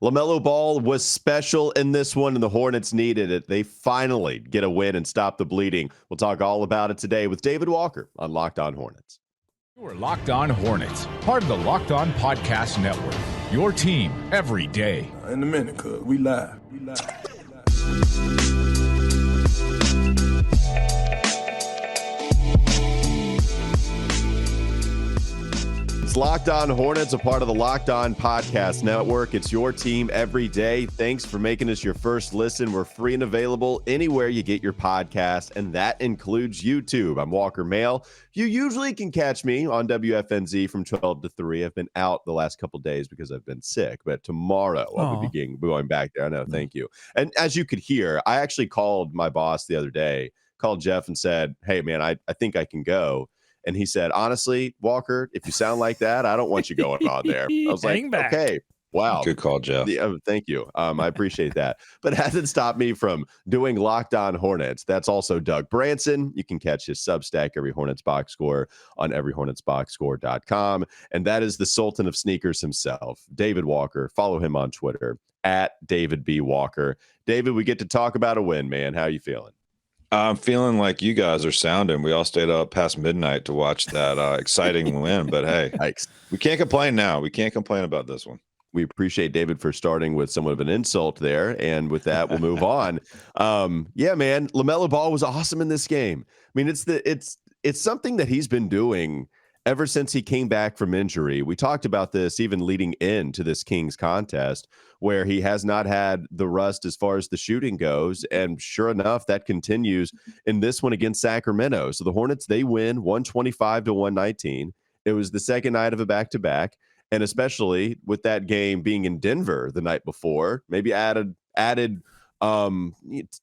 LaMelo Ball was special in this one, and the Hornets needed it. They finally get a win and stop the bleeding. We'll talk all about it today with David Walker on Locked On Hornets. You're Locked On Hornets, part of the Locked On Podcast Network, your team every day. In a minute, cuz we live. It's Locked On Hornets, a part of the Locked On Podcast Network. It's your team every day. Thanks for making us your first listen. We're free and available anywhere you get your podcast, and that includes YouTube. I'm Walker Mail. You usually can catch me on WFNZ from 12 to 3. I've been out the last couple days because I've been sick, but tomorrow I'll be going back there. I know, thank you. And as you could hear, I actually called my boss the other day, called Jeff and said, hey, man, I think I can go. And he said, honestly, Walker, if you sound like that, I don't want you going on there. I was like, okay, wow. Good call, Jeff. Thank you. I appreciate that. But it hasn't stopped me from doing Locked On Hornets. That's also Doug Branson. You can catch his Substack, Every Hornets Boxscore, on everyhornetsboxscore.com. And that is the Sultan of Sneakers himself, David Walker. Follow him on Twitter, @DavidB.Walker. David, we get to talk about a win, man. How are you feeling? I'm feeling like you guys are sounding. We all stayed up past midnight to watch that exciting win. But hey, we can't complain now. We can't complain about this one. We appreciate David for starting with somewhat of an insult there. And with that, we'll move on. Yeah, man, LaMelo Ball was awesome in this game. I mean, it's something that he's been doing ever since he came back from injury. We talked about this even leading into this Kings contest, where he has not had the rust as far as the shooting goes. And sure enough, that continues in this one against Sacramento. So the Hornets, they win 125-119. It was the second night of a back-to-back. And especially with that game being in Denver the night before, maybe added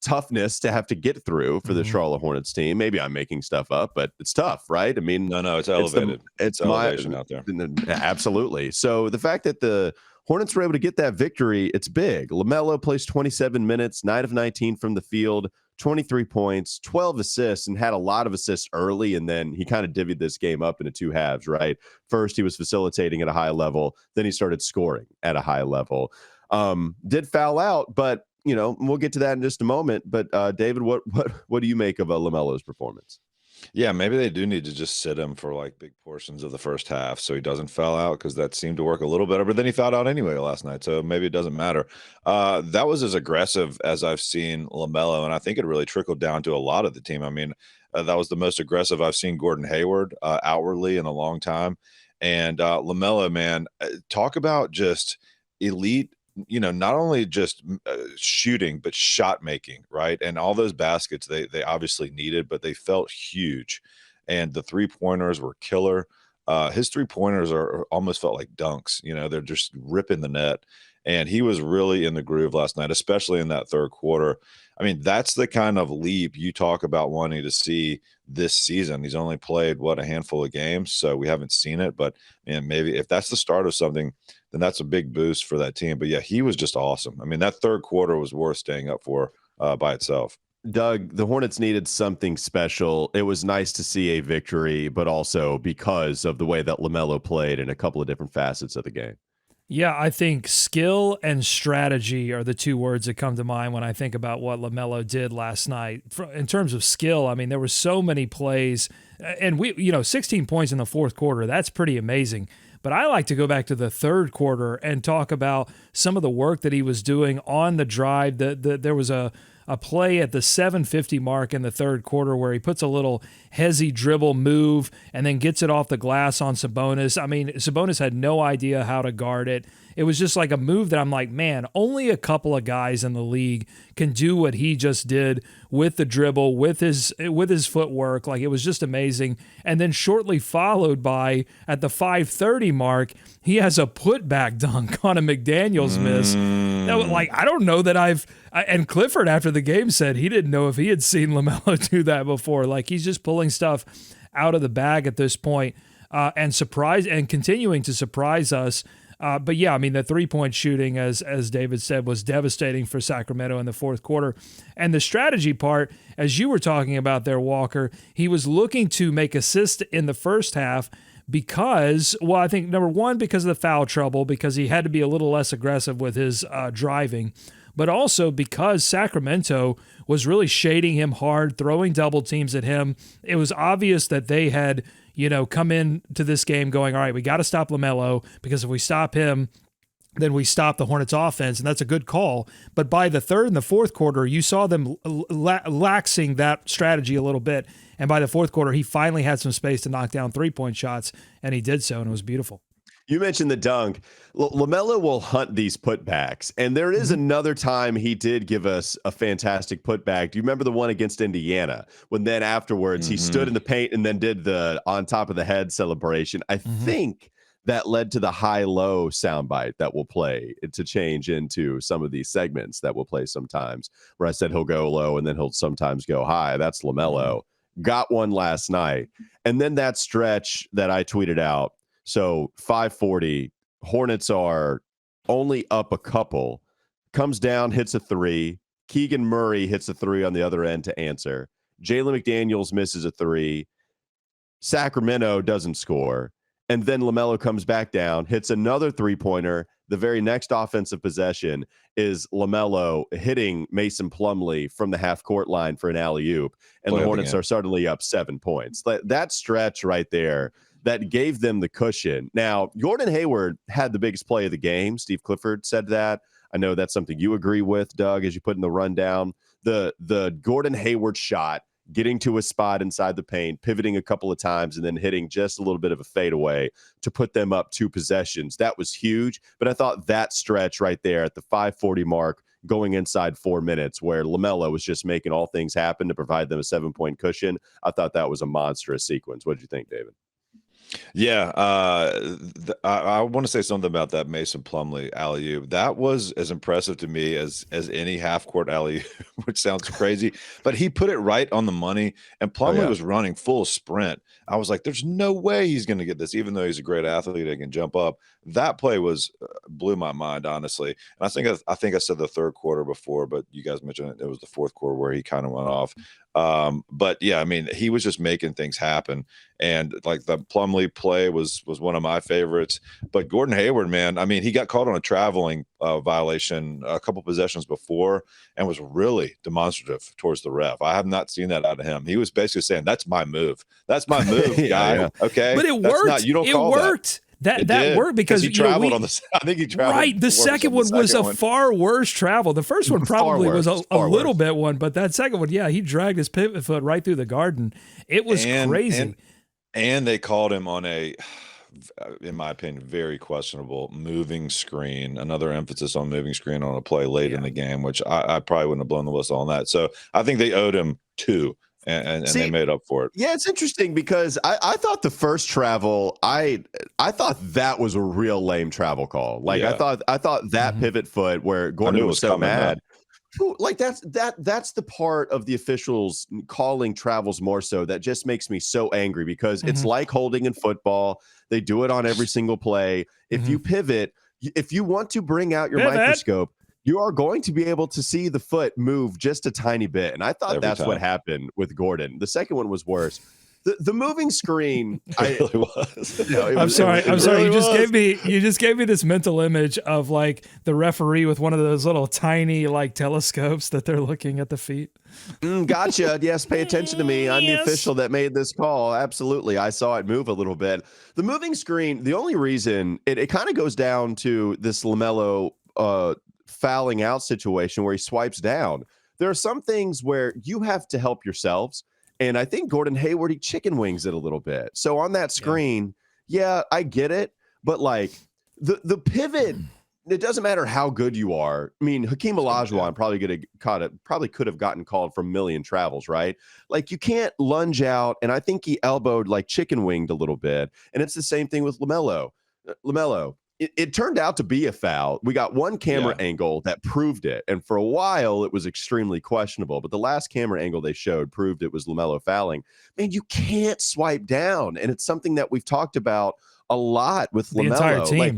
toughness to have to get through for the Charlotte Hornets team. Maybe I'm making stuff up, but it's tough, right? I mean, no, it's elevated. It's elevation out there. Absolutely. So the fact that the Hornets were able to get that victory, it's big. LaMelo plays 27 minutes, 9 of 19 from the field, 23 points, 12 assists, and had a lot of assists early, and then he kind of divvied this game up into two halves, right? First, he was facilitating at a high level, then he started scoring at a high level. Did foul out, but you know, we'll get to that in just a moment. But David, what do you make of LaMelo's performance? Yeah, maybe they do need to just sit him for like big portions of the first half so he doesn't foul out, because that seemed to work a little better. But then he fouled out anyway last night, so maybe it doesn't matter. That was as aggressive as I've seen LaMelo, and I think it really trickled down to a lot of the team. I mean, that was the most aggressive I've seen Gordon Hayward outwardly in a long time. And LaMelo, man, talk about just elite. You know, not only just shooting, but shot making, right? And all those baskets they obviously needed, but they felt huge. And the 3-pointers were killer. His 3-pointers are almost felt like dunks. You know, they're just ripping the net. And he was really in the groove last night, especially in that third quarter. I mean, that's the kind of leap you talk about wanting to see this season. He's only played, a handful of games, so we haven't seen it. But, man, maybe if that's the start of something, then that's a big boost for that team. But, yeah, he was just awesome. I mean, that third quarter was worth staying up for by itself. Doug, the Hornets needed something special. It was nice to see a victory, but also because of the way that LaMelo played in a couple of different facets of the game. Yeah, I think skill and strategy are the two words that come to mind when I think about what LaMelo did last night. In terms of skill, I mean, there were so many plays, and 16 points in the fourth quarter, that's pretty amazing. But I like to go back to the third quarter and talk about some of the work that he was doing on the drive. There was a play at the 7:50 mark in the third quarter where he puts a little hezzy dribble move and then gets it off the glass on Sabonis. I mean, Sabonis had no idea how to guard it. It was just like a move that I'm like, man, only a couple of guys in the league can do what he just did with the dribble, with his footwork. Like, it was just amazing. And then shortly followed by, at the 5:30 mark, he has a putback dunk on a McDaniels miss. That was like, I don't know that and Clifford after the game said he didn't know if he had seen LaMelo do that before. Like, he's just pulling stuff out of the bag at this point, and continuing to surprise us. But yeah, I mean, the 3-point shooting, as David said, was devastating for Sacramento in the fourth quarter. And the strategy part, as you were talking about there, Walker, he was looking to make assists in the first half because, well, I think number one, because of the foul trouble, because he had to be a little less aggressive with his driving, but also because Sacramento was really shading him hard, throwing double teams at him. It was obvious that they had, come into this game going, all right, we got to stop LaMelo, because if we stop him, then we stop the Hornets offense, and that's a good call. But by the third and the fourth quarter, you saw them laxing that strategy a little bit. And by the fourth quarter, he finally had some space to knock down three-point shots, and he did so, and it was beautiful. You mentioned the dunk. LaMelo will hunt these putbacks, and there is another time he did give us a fantastic putback. Do you remember the one against Indiana when then afterwards he stood in the paint and then did the on top of the head celebration? I think that led to the high-low soundbite that we'll play to change into some of these segments that we'll play sometimes, where I said he'll go low and then he'll sometimes go high. That's LaMelo. Got one last night. And then that stretch that I tweeted out, so 5:40, Hornets are only up a couple, comes down, hits a three. Keegan Murray hits a three on the other end to answer. Jalen McDaniels misses a three. Sacramento doesn't score. And then LaMelo comes back down, hits another three-pointer. The very next offensive possession is LaMelo hitting Mason Plumlee from the half-court line for an alley-oop. And the Hornets are suddenly up 7 points. That stretch right there, that gave them the cushion. Now, Gordon Hayward had the biggest play of the game. Steve Clifford said that. I know that's something you agree with, Doug, as you put in the rundown. The Gordon Hayward shot, getting to a spot inside the paint, pivoting a couple of times, and then hitting just a little bit of a fadeaway to put them up 2 possessions. That was huge. But I thought that stretch right there at the 5:40 mark, going inside 4 minutes, where LaMelo was just making all things happen to provide them a 7-point cushion, I thought that was a monstrous sequence. What did you think, David? Yeah, I want to say something about that Mason Plumlee alley-oop. That was as impressive to me as any half-court alley-oop, which sounds crazy, but he put it right on the money, and Plumlee was running full sprint. I was like, there's no way he's going to get this, even though he's a great athlete and can jump up. That play blew my mind, honestly. And I think I said the third quarter before, but you guys mentioned it was the fourth quarter where he kind of went off. But yeah, I mean, he was just making things happen. And like the Plumlee play was one of my favorites. But Gordon Hayward, man, I mean, he got caught on a traveling violation a couple possessions before and was really demonstrative towards the ref. I have not seen that out of him. He was basically saying, "That's my move. That's my move, guy." Yeah. Okay, but it worked. You don't it call worked. That worked because he traveled on the. I think he traveled. Right. The second one was a far worse travel. The first one probably was a little bit one, but that second one, yeah, he dragged his pivot foot right through the garden. It was crazy. And they called him on a, in my opinion, very questionable moving screen. Another emphasis on moving screen on a play late in the game, which I probably wouldn't have blown the whistle on that. So I think they owed him 2. And they made up for it. Yeah, it's interesting because I thought the first travel, I thought that was a real lame travel call. Like I thought that pivot foot where Gordon was so mad. Like that's the part of the officials calling travels more so that just makes me so angry because it's like holding in football. They do it on every single play. If you pivot, if you want to bring out your microscope, you are going to be able to see the foot move just a tiny bit. And I thought that's what happened with Gordon. The second one was worse. The moving screen, it really was. I'm sorry. You just gave me this mental image of like the referee with one of those little tiny like telescopes that they're looking at the feet. Gotcha. Yes, pay attention to me. I'm the official that made this call. Absolutely. I saw it move a little bit. The moving screen, the only reason it kind of goes down to this LaMelo fouling out situation where he swipes down. There are some things where you have to help yourselves. And I think Gordon Hayward, he chicken wings it a little bit. So on that screen, I get it. But like the pivot, it doesn't matter how good you are. I mean, Hakeem Olajuwon probably could have gotten called for a million travels, right? Like you can't lunge out. And I think he elbowed like chicken winged a little bit. And it's the same thing with LaMelo. It turned out to be a foul. We got one camera angle that proved it. And for a while, it was extremely questionable. But the last camera angle they showed proved it was LaMelo fouling. Man, you can't swipe down. And it's something that we've talked about a lot with LaMelo. The entire team. Like,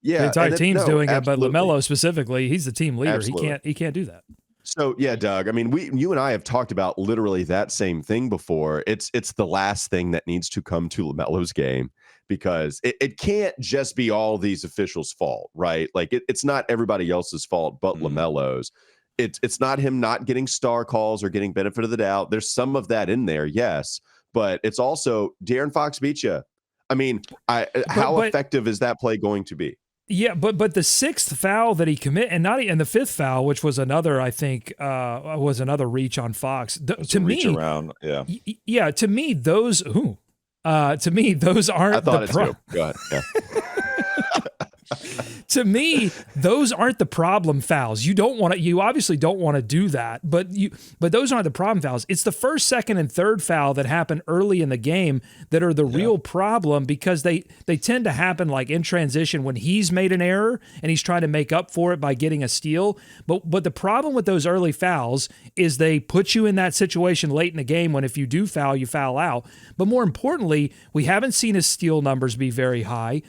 the entire team's doing it, but LaMelo specifically, he's the team leader. Absolutely. He can't do that. So, yeah, Doug, I mean, you and I have talked about literally that same thing before. It's the last thing that needs to come to LaMelo's game. because it can't just be all these officials' fault, right? Like it's not everybody else's fault but LaMelo's. It's not him not getting star calls or getting benefit of the doubt. There's some of that in there, yes, but it's also De'Aaron Fox beat you. I mean, how effective is that play going to be? Yeah, but the sixth foul that he committed, and the fifth foul, which was another, I think, was another reach on Fox. To me, around, yeah, yeah. To me, those aren't. I thought it's good. Go ahead. Yeah. To me, those aren't the problem fouls. You obviously don't want to do that, but those aren't the problem fouls. It's the first, second, and third foul that happen early in the game that are the real problem, because they tend to happen like in transition when he's made an error and he's trying to make up for it by getting a steal. But the problem with those early fouls is they put you in that situation late in the game when if you do foul, you foul out. But more importantly, we haven't seen his steal numbers be very high.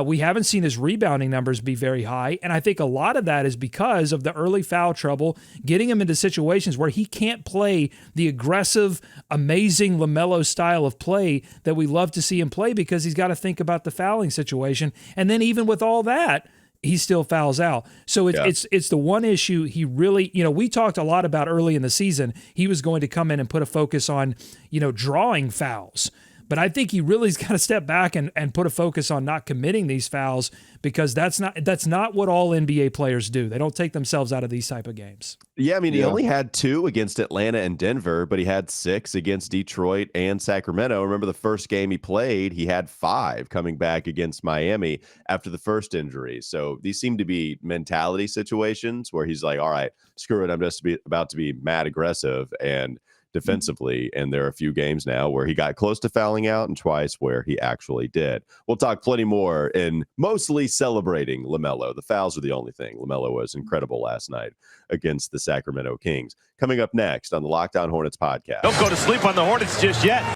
We haven't seen his rebounding numbers be very high, and I think a lot of that is because of the early foul trouble, getting him into situations where he can't play the aggressive, amazing LaMelo style of play that we love to see him play, because he's got to think about the fouling situation. And then even with all that, he still fouls out. So it's the one issue he really, we talked a lot about early in the season. He was going to come in and put a focus on, drawing fouls. But I think he really's got to step back and put a focus on not committing these fouls, because that's not what all NBA players do. They don't take themselves out of these type of games. Yeah, I mean, he only had 2 against Atlanta and Denver, but he had 6 against Detroit and Sacramento. Remember the first game he played, he had 5 coming back against Miami after the first injury. So these seem to be mentality situations where he's like, all right, screw it, I'm just about to be mad aggressive and defensively, and there are a few games now where he got close to fouling out and twice where he actually did. We'll talk plenty more in mostly celebrating LaMelo. The fouls are the only thing. LaMelo was incredible last night against the Sacramento Kings. Coming up next on the Locked On Hornets podcast. Don't go to sleep on the Hornets just yet.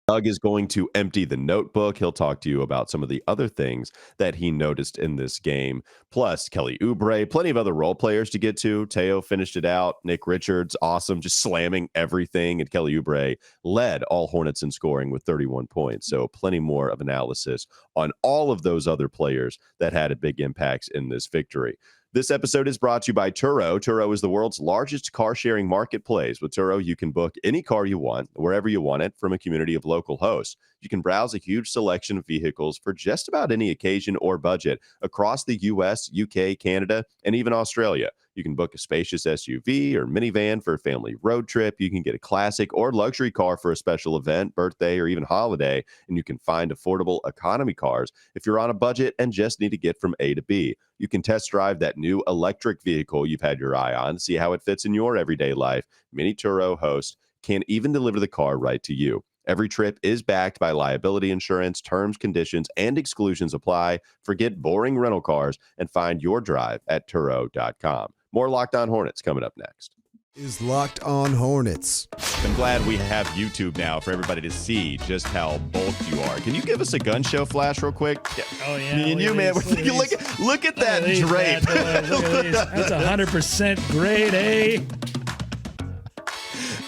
Doug is going to empty the notebook. He'll talk to you about some of the other things that he noticed in this game. Plus, Kelly Oubre, plenty of other role players to get to. Theo finished it out. Nick Richards, awesome, just slamming everything. And Kelly Oubre led all Hornets in scoring with 31 points. So plenty more of analysis on all of those other players that had a big impacts in this victory. This episode is brought to you by Turo. Turo is the world's largest car-sharing marketplace. With Turo, you can book any car you want, wherever you want it, from a community of local hosts. You can browse a huge selection of vehicles for just about any occasion or budget across the U.S., UK, Canada, and even Australia. You can book a spacious SUV or minivan for a family road trip. You can get a classic or luxury car for a special event, birthday, or even holiday. And you can find affordable economy cars if you're on a budget and just need to get from A to B. You can test drive that new electric vehicle you've had your eye on, see how it fits in your everyday life. Many Turo hosts can even deliver the car right to you. Every trip is backed by liability insurance. Terms, conditions, and exclusions apply. Forget boring rental cars and find your drive at Turo.com. More Locked On Hornets coming up next. Is Locked On Hornets. I'm glad we have YouTube now for everybody to see just how bulked you are. Can you give us a gun show flash real quick? Oh, yeah. Me and you, man. Look at that drape. That's 100% grade A.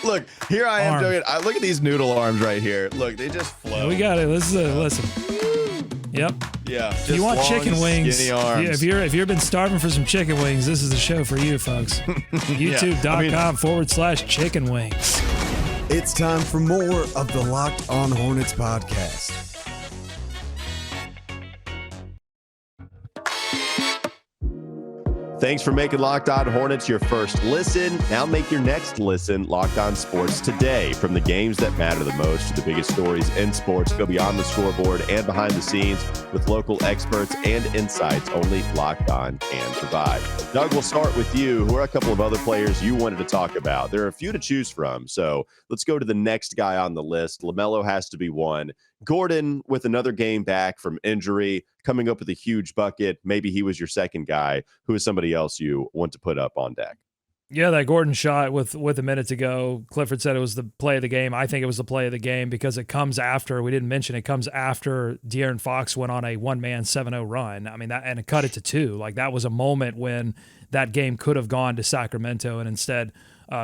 Look, here I am doing it. Look at these noodle arms right here. Look, they just flow. Yeah, we got it. Listen. Yep. Yeah. If you want chicken wings, if you've been starving for some chicken wings, this is the show for you, folks. YouTube.com/chicken wings. It's time for more of the Locked On Hornets podcast. Thanks for making Locked On Hornets your first listen. Now make your next listen Locked On Sports Today. From the games that matter the most to the biggest stories in sports, go beyond the scoreboard and behind the scenes with local experts and insights only Locked On can provide. Doug, we'll start with you. Who are a couple of other players you wanted to talk about? There are a few to choose from, so let's go to the next guy on the list. LaMelo has to be one. Gordon, with another game back from injury, coming up with a huge bucket. Maybe he was your second guy. Who is somebody else you want to put up on deck? Yeah, that Gordon shot with a minute to go. Clifford said it was the play of the game. I think it was the play of the game because it comes after, we didn't mention, it comes after De'Aaron Fox went on a one-man 7-0 run. I mean, and it cut it to 2. Like, that was a moment when that game could have gone to Sacramento, and instead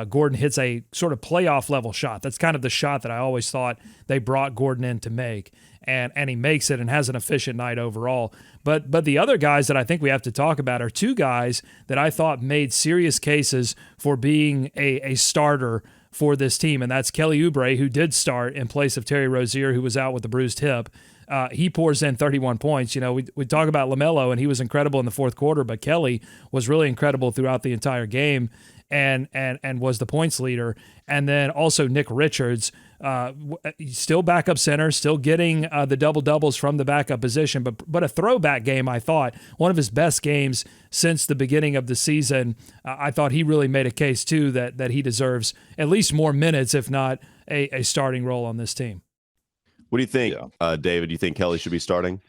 Gordon hits a sort of playoff level shot. That's kind of the shot that I always thought they brought Gordon in to make. And he makes it and has an efficient night overall. But the other guys that I think we have to talk about are two guys that I thought made serious cases for being a starter for this team, and that's Kelly Oubre, who did start in place of Terry Rozier, who was out with a bruised hip. He pours in 31 points. You know, we talk about LaMelo, and he was incredible in the fourth quarter, but Kelly was really incredible throughout the entire game and was the points leader. And then also Nick Richards, still backup center, still getting the double-doubles from the backup position, but a throwback game, I thought. One of his best games since the beginning of the season. I thought he really made a case, too, that he deserves at least more minutes, if not a starting role on this team. What do you think, David? Do you think Kelly should be starting?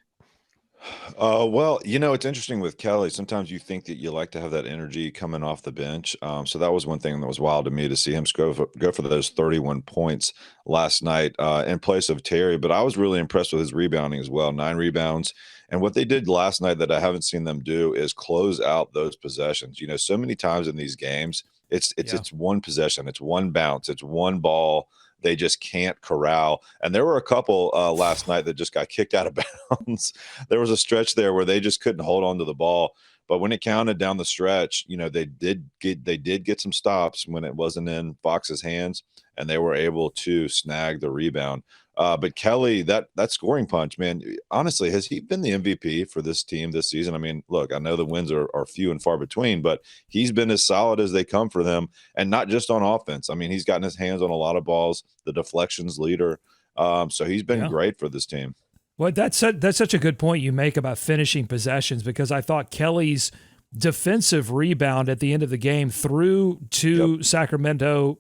Well, you know, it's interesting with Kelly. Sometimes you think that you like to have that energy coming off the bench. So that was one thing that was wild to me to see him go for those 31 points last night in place of Terry. But I was really impressed with his rebounding as well, 9 rebounds. And what they did last night that I haven't seen them do is close out those possessions. You know, so many times in these games, it's one possession, it's one bounce, it's one ball. They just can't corral. And there were a couple last night that just got kicked out of bounds. There was a stretch there where they just couldn't hold on to the ball. But when it counted down the stretch, you know, they did get some stops when it wasn't in Fox's hands, and they were able to snag the rebound. But Kelly, that scoring punch, man, honestly, has he been the MVP for this team this season? I mean, look, I know the wins are few and far between, but he's been as solid as they come for them, and not just on offense. I mean, he's gotten his hands on a lot of balls, the deflections leader. So he's been great for this team. Well, that's such a good point you make about finishing possessions, because I thought Kelly's defensive rebound at the end of the game through two Sacramento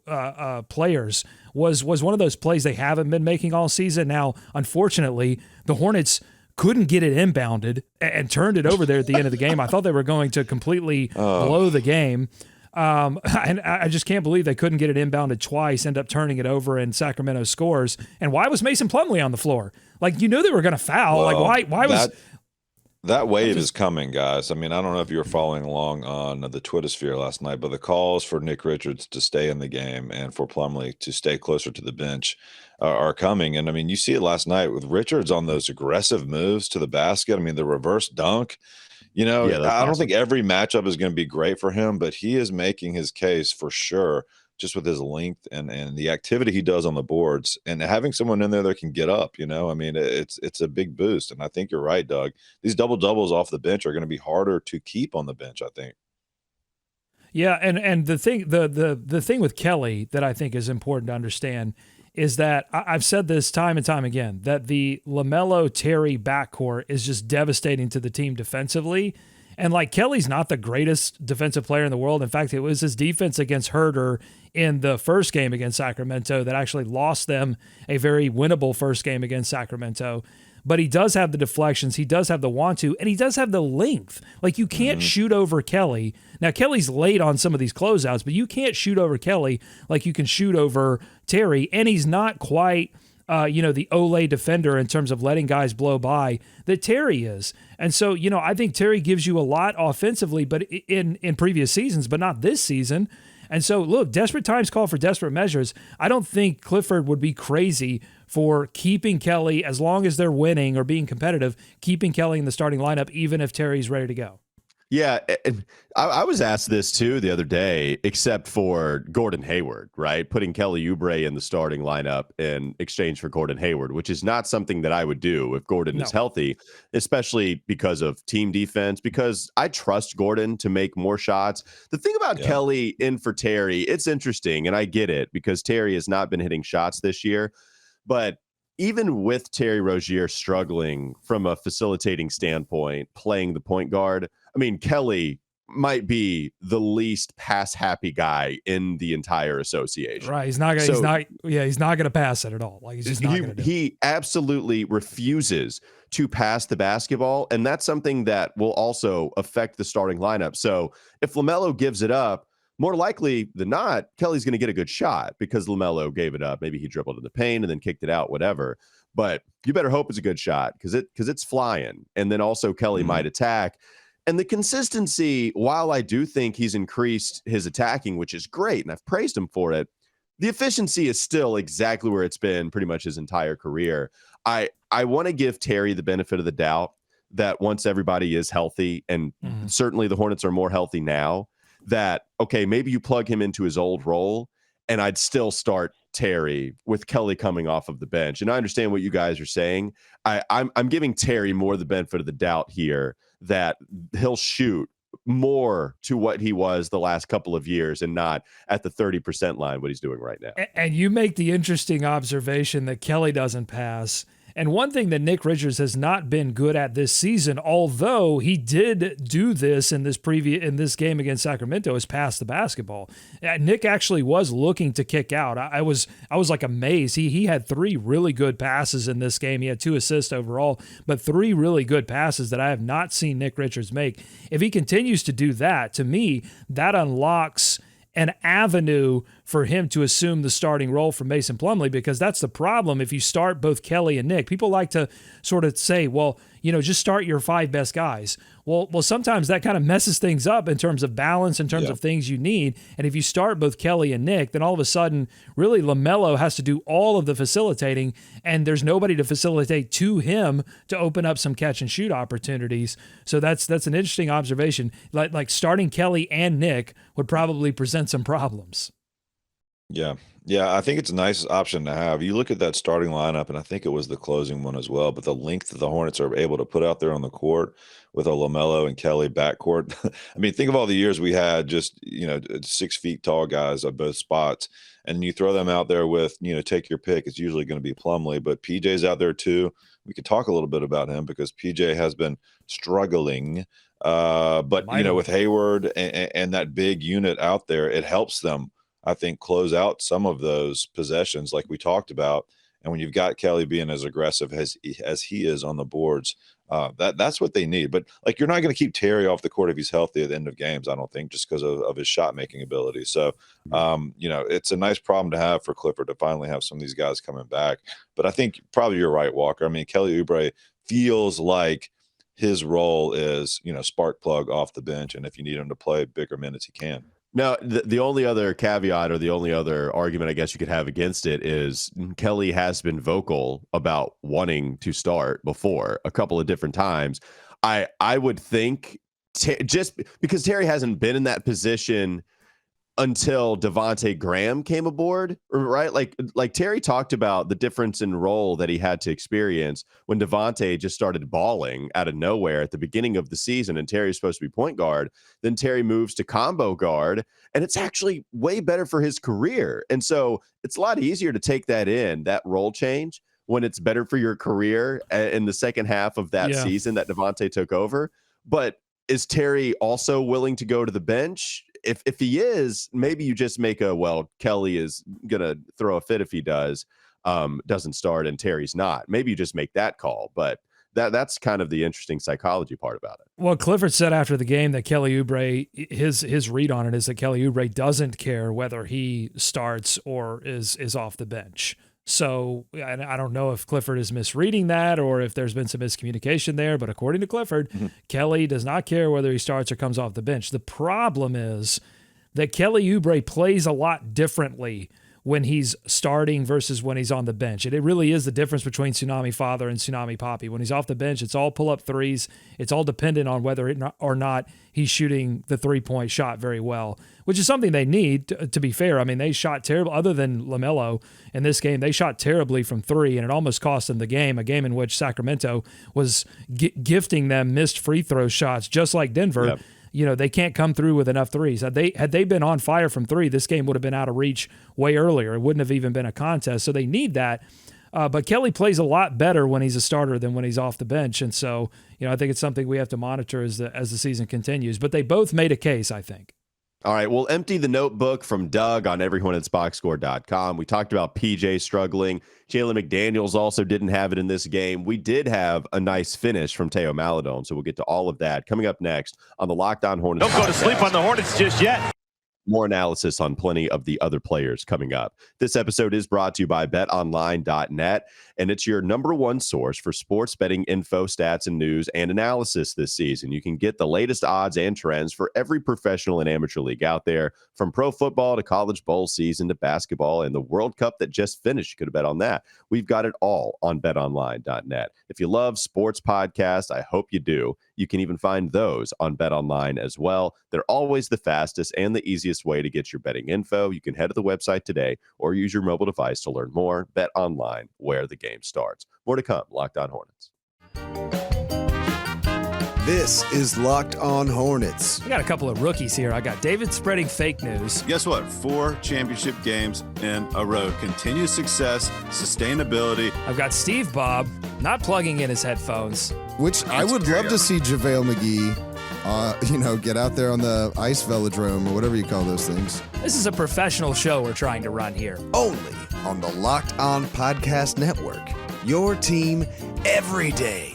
players was one of those plays they haven't been making all season. Now, unfortunately, the Hornets couldn't get it inbounded and turned it over there at the end of the game. I thought they were going to completely blow the game. And I just can't believe they couldn't get it inbounded twice, end up turning it over, and Sacramento scores. And why was Mason Plumlee on the floor? Like, you knew they were going to foul. Well, like, why was that wave is coming, guys? I mean, I don't know if you were following along on the Twitter sphere last night, but the calls for Nick Richards to stay in the game and for Plumlee to stay closer to the bench are coming. And I mean, you see it last night with Richards on those aggressive moves to the basket. I mean, the reverse dunk. You know, I don't think every matchup is going to be great for him, but he is making his case for sure, just with his length and the activity he does on the boards, and having someone in there that can get up. You know, I mean, it's a big boost. And I think you're right, Doug. These double doubles off the bench are going to be harder to keep on the bench, I think. Yeah, and the thing with Kelly that I think is important to understand is that I've said this time and time again, that the LaMelo-Terry backcourt is just devastating to the team defensively. And like, Kelly's not the greatest defensive player in the world. In fact, it was his defense against Herter in the first game against Sacramento that actually lost them a very winnable first game against Sacramento. But he does have the deflections, he does have the want to, and he does have the length. Like, you can't shoot over Kelly. Now, Kelly's late on some of these closeouts, but you can't shoot over Kelly like you can shoot over Terry. And he's not quite the Olay defender in terms of letting guys blow by that Terry is. And so, I think Terry gives you a lot offensively, but in previous seasons, but not this season. And so, look, desperate times call for desperate measures. I don't think Clifford would be crazy for keeping Kelly, as long as they're winning or being competitive, keeping Kelly in the starting lineup, even if Terry's ready to go. Yeah, I was asked this too the other day, except for Gordon Hayward, right? Putting Kelly Oubre in the starting lineup in exchange for Gordon Hayward, which is not something that I would do if Gordon is healthy, especially because of team defense, because I trust Gordon to make more shots. The thing about Kelly in for Terry, it's interesting, and I get it, because Terry has not been hitting shots this year, but even with Terry Rozier struggling from a facilitating standpoint, playing the point guard, I mean, Kelly might be the least pass happy guy in the entire association. Right. He's not going to pass it at all. Like, he's just not going to. He absolutely refuses to pass the basketball. And that's something that will also affect the starting lineup. So if LaMelo gives it up, more likely than not, Kelly's going to get a good shot because LaMelo gave it up. Maybe he dribbled in the paint and then kicked it out, whatever. But you better hope it's a good shot because it's flying. And then also Kelly might attack. And the consistency, while I do think he's increased his attacking, which is great, and I've praised him for it, the efficiency is still exactly where it's been pretty much his entire career. I want to give Terry the benefit of the doubt that once everybody is healthy, and certainly the Hornets are more healthy now, that, okay, maybe you plug him into his old role, and I'd still start Terry with Kelly coming off of the bench. And I understand what you guys are saying. I'm giving Terry more the benefit of the doubt here that he'll shoot more to what he was the last couple of years and not at the 30% line, what he's doing right now. And you make the interesting observation that Kelly doesn't pass. And one thing that Nick Richards has not been good at this season, although he did do this in this game against Sacramento, is pass the basketball. Nick actually was looking to kick out. I was like amazed. He had 3 really good passes in this game. He had 2 assists overall, but 3 really good passes that I have not seen Nick Richards make. If he continues to do that, to me, that unlocks an avenue for him to assume the starting role for Mason Plumlee, because that's the problem. If you start both Kelly and Nick, people like to sort of say, well, just start your 5 best guys. Well, sometimes that kind of messes things up in terms of balance, in terms of things you need. And if you start both Kelly and Nick, then all of a sudden, really LaMelo has to do all of the facilitating, and there's nobody to facilitate to him to open up some catch and shoot opportunities. So that's an interesting observation. Like starting Kelly and Nick would probably present some problems. Yeah. I think it's a nice option to have. You look at that starting lineup, and I think it was the closing one as well, but the length that the Hornets are able to put out there on the court with a LaMelo and Kelly backcourt. I mean, think of all the years we had just, 6 feet tall guys at both spots, and you throw them out there with, take your pick. It's usually going to be Plumlee, but PJ's out there too. We could talk a little bit about him because PJ has been struggling. But, with Hayward and that big unit out there, it helps them, I think, close out some of those possessions like we talked about. And when you've got Kelly being as aggressive as he is on the boards, that's what they need. But you're not going to keep Terry off the court if he's healthy at the end of games, I don't think, just because of his shot making ability. So, it's a nice problem to have for Clifford to finally have some of these guys coming back. But I think probably you're right, Walker. I mean, Kelly Oubre feels like his role is, spark plug off the bench. And if you need him to play bigger minutes, he can. Now, the only other caveat or the only other argument I guess you could have against it is Kelly has been vocal about wanting to start before a couple of different times. I would think just because Terry hasn't been in that position until Devontae Graham came aboard, right? Like Terry talked about the difference in role that he had to experience when Devontae just started balling out of nowhere at the beginning of the season, and Terry's supposed to be point guard. Then Terry moves to combo guard, and it's actually way better for his career. And so it's a lot easier to take that role change when it's better for your career in the second half of that season that Devontae took over. But is Terry also willing to go to the bench? If he is, maybe you just make Kelly is going to throw a fit if he doesn't start and Terry's not. Maybe you just make that call. But that's kind of the interesting psychology part about it. Well, Clifford said after the game that Kelly Oubre, his read on it is that Kelly Oubre doesn't care whether he starts or is off the bench. So I don't know if Clifford is misreading that or if there's been some miscommunication there, but according to Clifford, Kelly does not care whether he starts or comes off the bench. The problem is that Kelly Oubre plays a lot differently when he's starting versus when he's on the bench. It really is the difference between Tsunami Father and Tsunami Poppy. When he's off the bench, it's all pull-up threes. It's all dependent on whether or not he's shooting the three-point shot very well, which is something they need, to be fair. I mean, they shot terrible. Other than LaMelo in this game, they shot terribly from 3, and it almost cost them the game, a game in which Sacramento was gifting them missed free throw shots, just like Denver. Yep. They can't come through with enough threes. Had they been on fire from 3, this game would have been out of reach way earlier. It wouldn't have even been a contest. So they need that. But Kelly plays a lot better when he's a starter than when he's off the bench. And so, I think it's something we have to monitor as the season continues. But they both made a case, I think. All right, we'll empty the notebook from Doug on everyhornetsboxscore.com. We talked about PJ struggling. Jalen McDaniels also didn't have it in this game. We did have a nice finish from Theo Maledon, so we'll get to all of that coming up next on the Locked On Hornets. Don't go to sleep on the Hornets just yet. More analysis on plenty of the other players coming up. This episode is brought to you by BetOnline.net. and it's your number one source for sports betting info, stats, and news and analysis this season. You can get the latest odds and trends for every professional and amateur league out there, from pro football to college bowl season to basketball and the World Cup that just finished. You could have bet on that. We've got it all on betonline.net. If you love sports podcasts, I hope you do. You can even find those on BetOnline as well. They're always the fastest and the easiest way to get your betting info. You can head to the website today or use your mobile device to learn more. BetOnline, where the game starts. More to come. Locked On Hornets. This is Locked On Hornets. We got a couple of rookies here. I got David spreading fake news. Guess what? 4 championship games in a row. Continued success, sustainability. I've got Steve Bob not plugging in his headphones. Which I would love to see JaVale McGee, get out there on the ice velodrome or whatever you call those things. This is a professional show we're trying to run here. Only on the Locked On Podcast Network. Your team every day.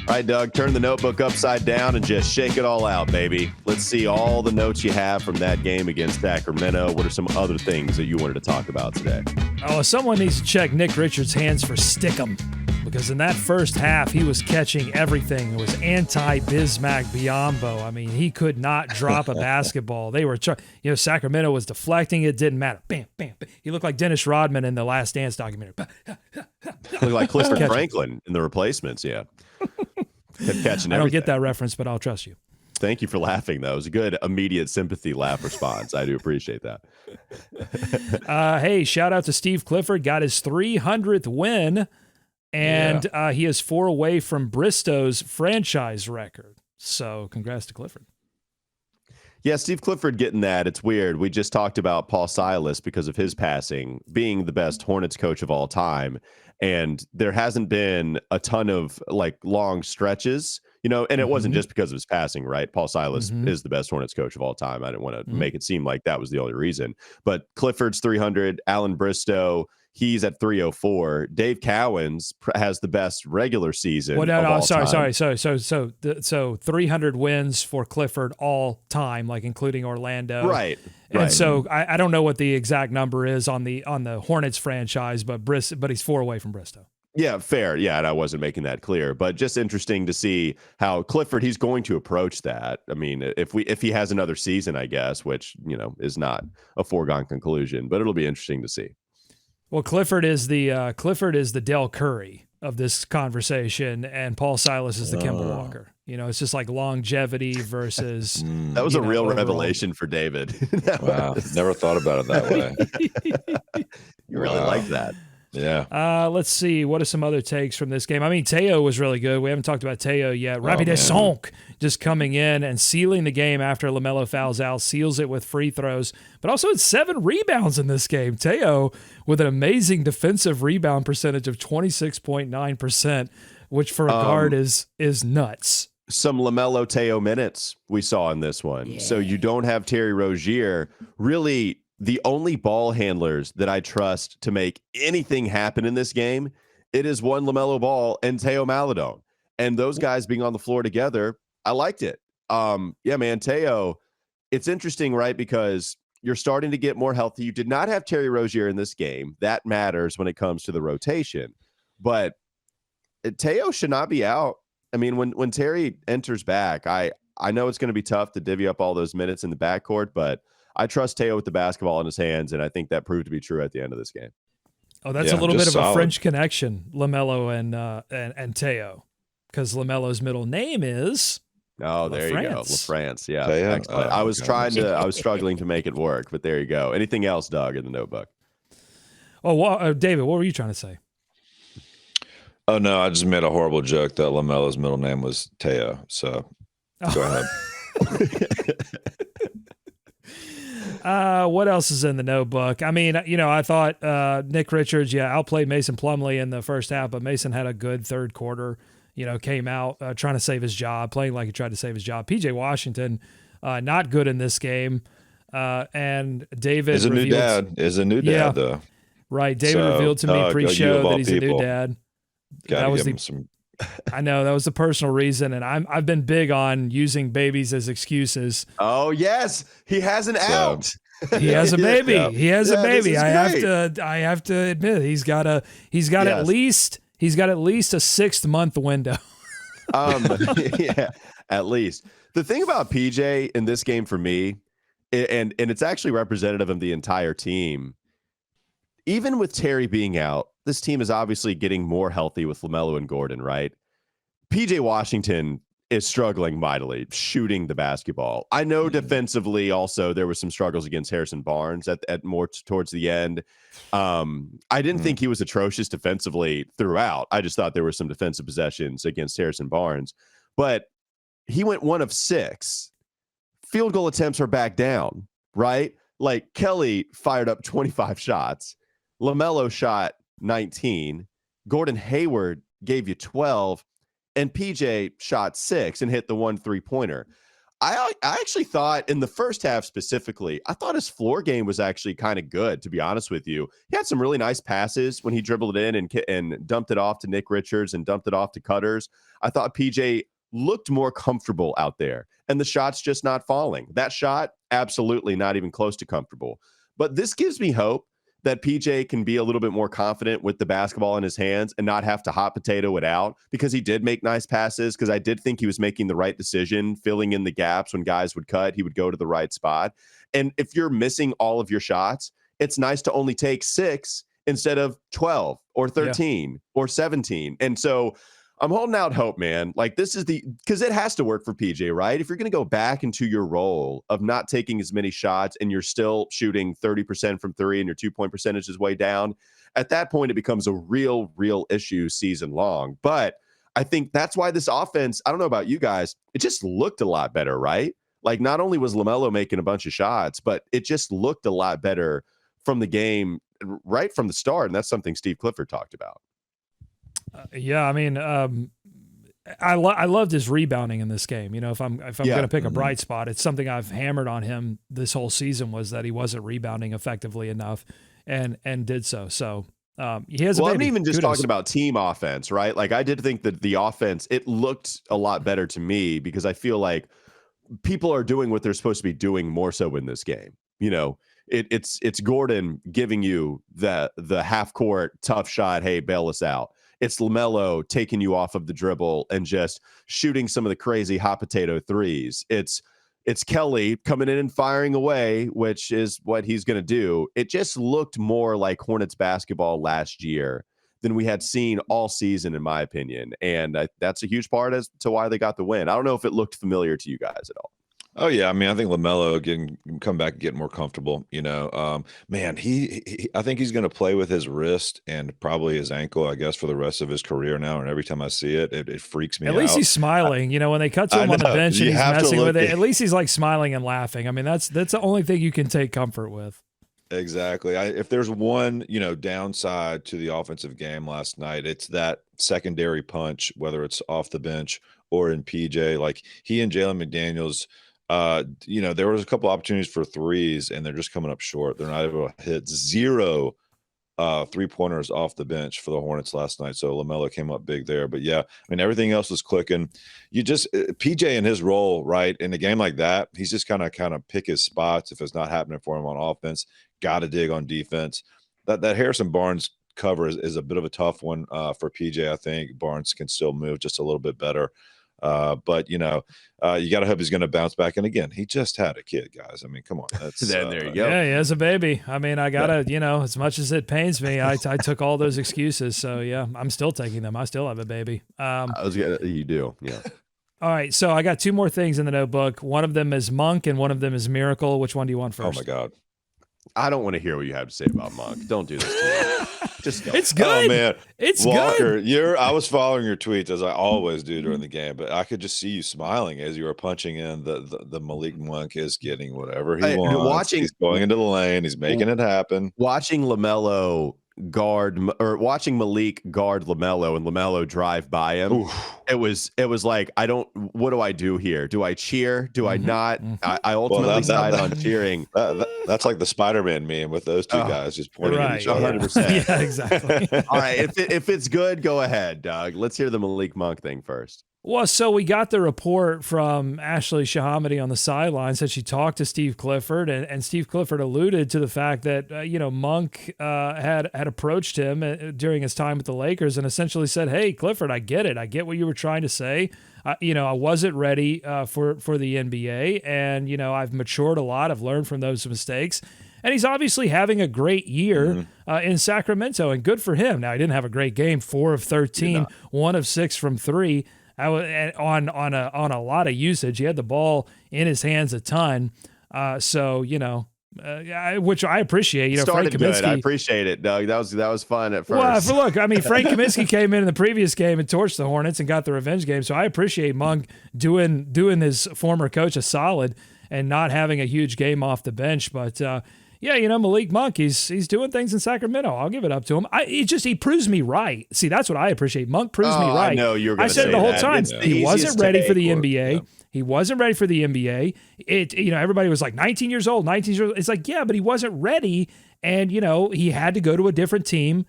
All right, Doug, turn the notebook upside down and just shake it all out, baby. Let's see all the notes you have from that game against Sacramento. What are some other things that you wanted to talk about today? Oh, someone needs to check Nick Richards' hands for stickum, because in that first half, he was catching everything. It was anti-Bismack Biyombo. I mean, he could not drop a basketball. They were, Sacramento was deflecting. It didn't matter. Bam, bam, bam. He looked like Dennis Rodman in the Last Dance documentary. Looked like Clifford Franklin in The Replacements, yeah. Kept catching everything. I don't get that reference, but I'll trust you. Thank you for laughing, though. It was a good immediate sympathy laugh response. I do appreciate that. Hey, shout out to Steve Clifford. Got his 300th win, and he is 4 away from Bristow's franchise record. So congrats to Clifford. Yeah, Steve Clifford getting that. It's weird. We just talked about Paul Silas because of his passing, being the best Hornets coach of all time. And there hasn't been a ton of long stretches, and it wasn't just because of his passing, right? Paul Silas is the best Hornets coach of all time. I didn't want to make it seem like that was the only reason. But Clifford's 300, Alan Bristow, he's at 304. Dave Cowens has the best regular season. Well, no, sorry. So 300 wins for Clifford all time, including Orlando. Right. And so I don't know what the exact number is on the Hornets franchise, but he's 4 away from Bristow. Yeah, fair. Yeah, and I wasn't making that clear, but just interesting to see how Clifford, he's going to approach that. I mean, if he has another season, I guess, which, is not a foregone conclusion, but it'll be interesting to see. Well, Clifford is the Del Curry of this conversation, and Paul Silas is the Kemba Walker. It's just like longevity versus. That was a real revelation for David. Wow, never thought about it that way. You really like that. Yeah. Let's see. What are some other takes from this game? I mean, Theo was really good. We haven't talked about Theo yet. Rabbi Desonk just coming in and sealing the game after LaMelo fouls out, seals it with free throws, but also had 7 rebounds in this game. Theo with an amazing defensive rebound percentage of 26.9%, which for a guard is nuts. Some LaMelo Theo minutes we saw in this one. Yeah. So you don't have Terry Rozier. Really, the only ball handlers that I trust to make anything happen in this game, it is one LaMelo Ball and Theo Maledon. And those guys being on the floor together, I liked it. Yeah, man, Theo, it's interesting, right? Because you're starting to get more healthy. You did not have Terry Rozier in this game. That matters when it comes to the rotation. But Theo should not be out. I mean, when Terry enters back, I know it's going to be tough to divvy up all those minutes in the backcourt, but I trust Theo with the basketball in his hands, and I think that proved to be true at the end of this game. Oh, that's a little bit of a French connection, LaMelo and Theo, because LaMelo's middle name is. Oh, there you go, LaFrance. Yeah, Theo? Excellent. I was struggling to make it work, but there you go. Anything else, Doug, in the notebook? Oh, well, David, what were you trying to say? Oh no, I just made a horrible joke that LaMelo's middle name was Theo. So go ahead. What else is in the notebook? I mean, I thought Nick Richards, outplayed Mason Plumlee in the first half, but Mason had a good third quarter, came out trying to save his job, playing like he tried to save his job. PJ Washington, not good in this game. And David is a new dad, though. Right. David revealed to me pre-show that he's a new dad. Got to give him some I know that was a personal reason, and I've been big on using babies as excuses. Oh yes, he has an out. He has a baby. Yeah. He has a baby. I have to admit he's got at least a 6-month window. Yeah, at least. The thing about PJ in this game for me, and it's actually representative of the entire team. Even with Terry being out, this team is obviously getting more healthy with LaMelo and Gordon, right? PJ Washington is struggling mightily shooting the basketball. I know defensively also there was some struggles against Harrison Barnes at more towards the end. I didn't think he was atrocious defensively throughout. I just thought there were some defensive possessions against Harrison Barnes, but he went 1 of 6. Field goal attempts are back down, right? Like Kelly fired up 25 shots. LaMelo shot 19. Gordon Hayward gave you 12. And PJ shot 6 and hit the 1 3-pointer. I actually thought in the first half specifically, I thought his floor game was actually kind of good, to be honest with you. He had some really nice passes when he dribbled it in and dumped it off to Nick Richards and dumped it off to Cutters. I thought PJ looked more comfortable out there, and the shot's just not falling. That shot, absolutely not even close to comfortable. But this gives me hope that PJ can be a little bit more confident with the basketball in his hands and not have to hot potato it out, because he did make nice passes, because I did think he was making the right decision, filling in the gaps when guys would cut, he would go to the right spot. And if you're missing all of your shots, it's nice to only take 6 instead of 12 or 13 or 17. And so I'm holding out hope, man. Like, this is because it has to work for PJ, right? If you're going to go back into your role of not taking as many shots and you're still shooting 30% from 3 and your 2-point percentage is way down, at that point, it becomes a real issue season long. But I think that's why this offense, I don't know about you guys, it just looked a lot better, right? Like, not only was LaMelo making a bunch of shots, but it just looked a lot better from the game right from the start. And that's something Steve Clifford talked about. Yeah, I mean, I loved his rebounding in this game. You know, if I'm going to pick a bright spot, it's something I've hammered on him this whole season, was that he wasn't rebounding effectively enough, and did so. So he has. Well, I'm even just talking about team offense, right? Like, I did think that the offense, it looked a lot better to me, because I feel like people are doing what they're supposed to be doing more so in this game. You know, it's Gordon giving you the half court tough shot. Hey, bail us out. It's LaMelo taking you off of the dribble and just shooting some of the crazy hot potato threes. It's Kelly coming in and firing away, which is what he's going to do. It just looked more like Hornets basketball last year than we had seen all season, in my opinion. And that's a huge part as to why they got the win. I don't know if it looked familiar to you guys at all. Oh yeah, I mean, I think LaMelo come back and get more comfortable. You know, man, I think he's going to play with his wrist and probably his ankle, I guess, for the rest of his career now. And every time I see it, it freaks me out. At least he's smiling. You know, when they cut to him on the bench and he's messing with it, at least he's like smiling and laughing. I mean, that's the only thing you can take comfort with. Exactly. If there's one, downside to the offensive game last night, it's that secondary punch, whether it's off the bench or in PJ. Like, he and Jalen McDaniels. There was a couple opportunities for threes and they're just coming up short. They're not able to hit 0 3-pointers off the bench for the Hornets last night. So LaMelo came up big there. But yeah, I mean, everything else was clicking. You just PJ in his role, right? In a game like that, he's just kind of pick his spots. If it's not happening for him on offense, got to dig on defense. That Harrison Barnes cover is a bit of a tough one for PJ. I think Barnes can still move just a little bit better. But you got to hope he's going to bounce back. And again, he just had a kid, guys. I mean, come on. That's then there you go. Yeah, he has a baby. I mean, I gotta, as much as it pains me, I took all those excuses. So yeah, I'm still taking them. I still have a baby. You do. Yeah. All right. So I got 2 more things in the notebook. One of them is Monk and one of them is Miracle. Which one do you want first? Oh my God. I don't want to hear what you have to say about Monk. Don't do this to me. Just don't. It's good. Oh man, it's Walker, good. I was following your tweets as I always do during the game, but I could just see you smiling as you were punching in the Malik Monk is getting whatever he wants. He's going into the lane. He's making it happen. Watching LaMelo watching Malik guard LaMelo and LaMelo drive by him. Oof. It was like, what do I do here? Do I cheer? Do I not? I ultimately side on cheering. That's like the Spider-Man meme with those two guys just pointing at each other. 100%. Yeah, exactly. All right. If it's good, go ahead, Doug. Let's hear the Malik Monk thing first. Well, so we got the report from Ashley Shahamady on the sidelines that she talked to Steve Clifford, and Steve Clifford alluded to the fact that Monk had approached him during his time with the Lakers and essentially said, "Hey, Clifford, I get it. I get what you were trying to say. I wasn't ready for the NBA, and I've matured a lot. I've learned from those mistakes." And he's obviously having a great year in Sacramento, and good for him. Now, he didn't have a great game, 4 of 13, 1 of 6 from 3. On a lot of usage. He had the ball in his hands a ton. Which I appreciate. Started Frank Kaminsky, good. I appreciate it, Doug. That was fun at first. Well, look, I mean, Frank Kaminsky came in the previous game and torched the Hornets and got the revenge game. So I appreciate Monk doing his former coach a solid and not having a huge game off the bench. But Malik Monk, he's doing things in Sacramento. I'll give it up to him. He proves me right. See, that's what I appreciate. Monk proves me right. I know you're going to say say it the whole that. time. He wasn't ready for the NBA. Yeah. He wasn't ready for the NBA. Everybody was like 19 years old. It's like, yeah, but he wasn't ready. And, he had to go to a different team.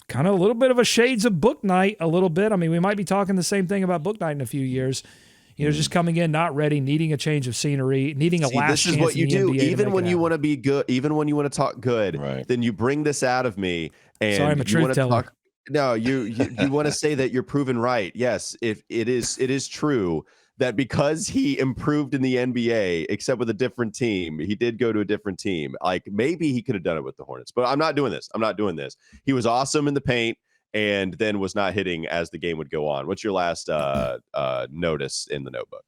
Kind of a little bit of a shades of Book Night a little bit. I mean, we might be talking the same thing about Book Night in a few years. Just coming in, not ready, needing a change of scenery, needing a last chance. This is what you do. Even when you want to be good, even when you want to talk good, then you bring this out of me. And sorry, I'm a truth teller. No, you want to say that you're proven right. Yes, if it is true that because he improved in the NBA, except with a different team, he did go to a different team. Like maybe he could have done it with the Hornets, but I'm not doing this. He was awesome in the paint, and then was not hitting as the game would go on. What's your last notice in the notebook?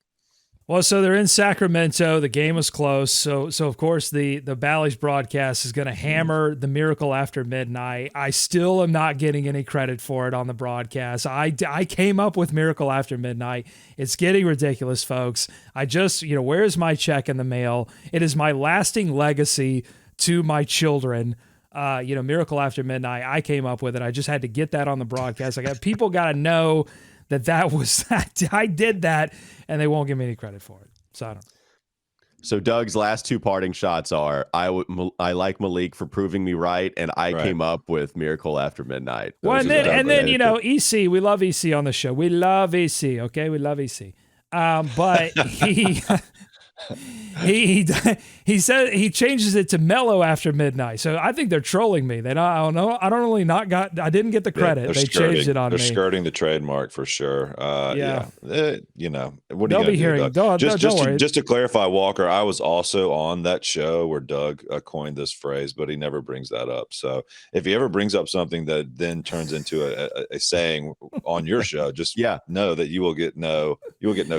Well, so they're in Sacramento. The game was close. So of course, the Bally's broadcast is going to hammer the Miracle After Midnight. I still am not getting any credit for it on the broadcast. I came up with Miracle After Midnight. It's getting ridiculous, folks. I just, where's my check in the mail? It is my lasting legacy to my children. Miracle After Midnight. I came up with it. I just had to get that on the broadcast. People got to know that was that. I did that, and they won't give me any credit for it. So I don't know. So Doug's last two parting shots are: I like Malik for proving me right, and I came up with Miracle After Midnight. Well, and then EC. We love EC on the show. We love EC. Okay, we love EC. But he said he changes it to Mellow After Midnight. So I think they're trolling me. I didn't get the credit. They changed it on me. They're skirting the trademark for sure. What are you They'll be hearing. Don't worry. Just to clarify, Walker, I was also on that show where Doug coined this phrase, but he never brings that up. So if he ever brings up something that then turns into a saying on your show, just know that you will get no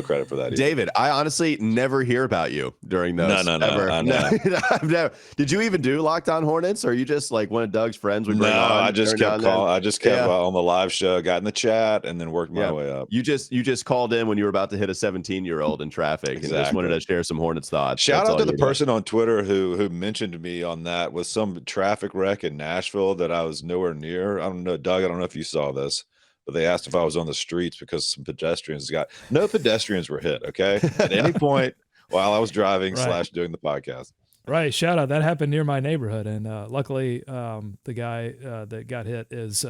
credit for that. David, I honestly never hear about you during those. No. I've never. Did you even do Locked On Hornets, or are you just like one of Doug's friends? I just kept on the live show, got in the chat, and then worked my way up. You just called in when you were about to hit a 17-year-old in traffic, and just wanted to share some Hornets thoughts. Shout out to the person on Twitter who mentioned me on that with some traffic wreck in Nashville that I was nowhere near. I don't know, Doug. I don't know if you saw this, but they asked if I was on the streets because some pedestrians no pedestrians were hit. Okay, at any point while I was driving / doing the podcast. Right. Shout out. That happened near my neighborhood. And luckily, the guy that got hit is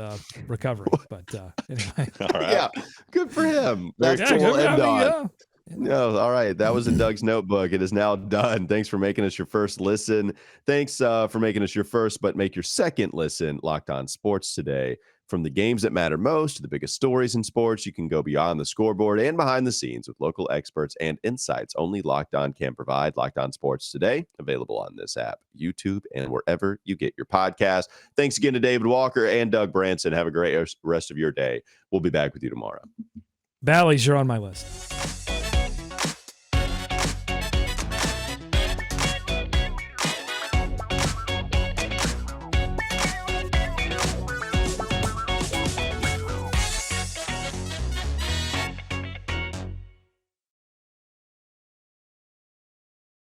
recovering. But anyway. All right. Yeah. Good for him. That's what we'll end on. No, all right. That was in Doug's notebook. It is now done. Thanks for making us your first listen. Thanks for making us your first, but make your second listen. Locked On Sports today. From the games that matter most to the biggest stories in sports, you can go beyond the scoreboard and behind the scenes with local experts and insights only Locked On can provide. Locked On Sports today, available on this app, YouTube, and wherever you get your podcast. Thanks again to David Walker and Doug Branson. Have a great rest of your day. We'll be back with you tomorrow. Bally's, you're on my list.